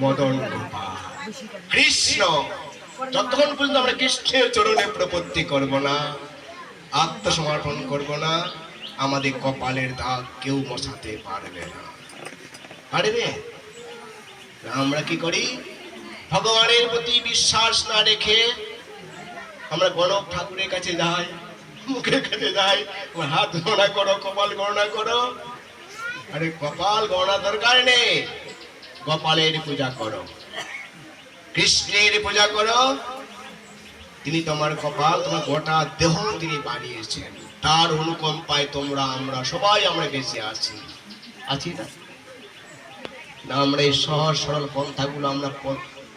মদন গোপাল কৃষ্ণ। যতক্ষণ পর্যন্ত আমরা কৃষ্ণের চরণে প্রপত্তি করব না, আত্মসমর্পণ করব না, আমাদের কপালের দাগ কেউ মশাতে পারবে না। পারবে? আমরা কি করি? ভগবানের প্রতি বিশ্বাস না রেখে আমরা গণক ঠাকুরের কাছে যাই, মুখের কাছে যাই, হাত গণনা করো, কপাল গণনা করো। আরে কপাল গণনা দরকার নেই, গোপালের পূজা করো, কৃষ্ণের পূজা করো। তিনি তোমার কপাল, তোমার গোটা দেহ তিনি বানিয়েছেন, তার অনুকম্পায় তোমরা আমরা সবাই আমরা বেঁচে আছি। আছি না? আমরা এই সহজ সরল পন্থাগুলো আমরা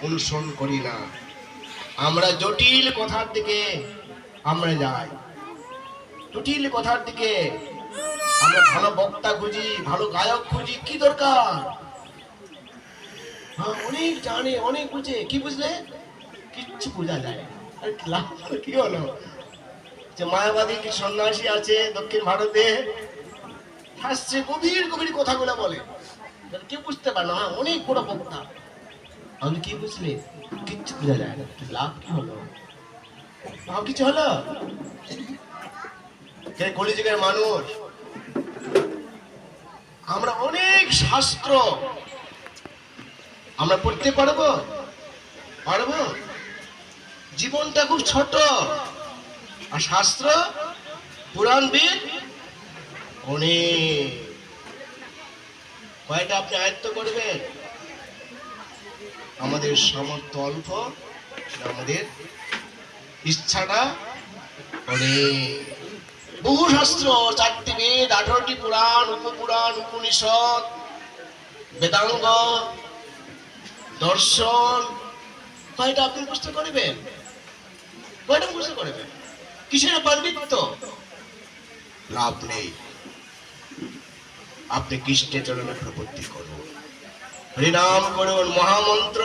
অনুসরণ করি না, আমরা জটিল কথার দিকে আমরা যাই, জটিল কথার দিকে। আমরা ভালো বক্তা খুঁজি, ভালো গায়ক খুঁজি, কি দরকার? অনেক জানে, অনেক বুঝে, কি বুঝলে? কিচ্ছু বোঝা যায়। আর কি হলো যে মায়াবাদী কি সন্ন্যাসী আছে দক্ষিণ ভারতে, শাস্ত্রে গভীর গভীর কথাগুলো বলে, কেউ বুঝতে পারে না। অনেক বড় বক্তা, আমি কি বুঝলে? কিচ্ছু বোঝা যায় না। লাভ কি হলো? লাভ কিছু হলো? কলিযুগের মানুষ আমরা অনেক শাস্ত্র আমরা পড়তে পারবো? পারবো? জীবনটা খুব ছোট, আর শাস্ত্র পুরাণ বিদ অনেক। কয়টা আপনি আয়ত্ত করবেন? আমাদের সামর্থ্য অল্প, আমাদের ইচ্ছাটা অনেক। বহু শাস্ত্র, 4টি বেদ, 18টি পুরাণ, উপপুরাণ, উপনিষদ, বেদাঙ্গ, দর্শন, কয়টা আপনি মুখস্থ করবেন? কয়টা মুখস্থ করবেন? কিসের পাণ্ডিত্য? লাভ নেই। আপনি কৃষ্ণের চরণে প্রপত্তি করুন, হরিনাম করুন, মহামন্ত্র।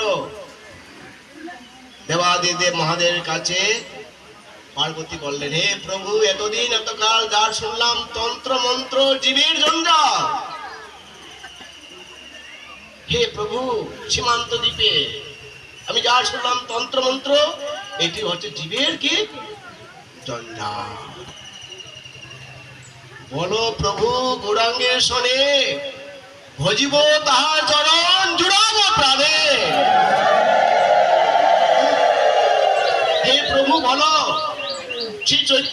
দেবাদিদেব মহাদেবের কাছে পার্বতী বললেন, হে প্রভু, এতদিন এতকাল যা শুনলাম তন্ত্র মন্ত্র, জীবের জঞ্জাল। হে প্রভু, সীমান্ত দ্বীপে আমি যা শুনলাম তন্ত্র মন্ত্র, এটি হচ্ছে জীবের কি জঞ্জাল। বলো প্রভু, গৌরাঙ্গের শোনে ভজিব তাহার চরণ, জুড়াব প্রাণে। হে প্রভু, বলো শ্রী চৈতন্য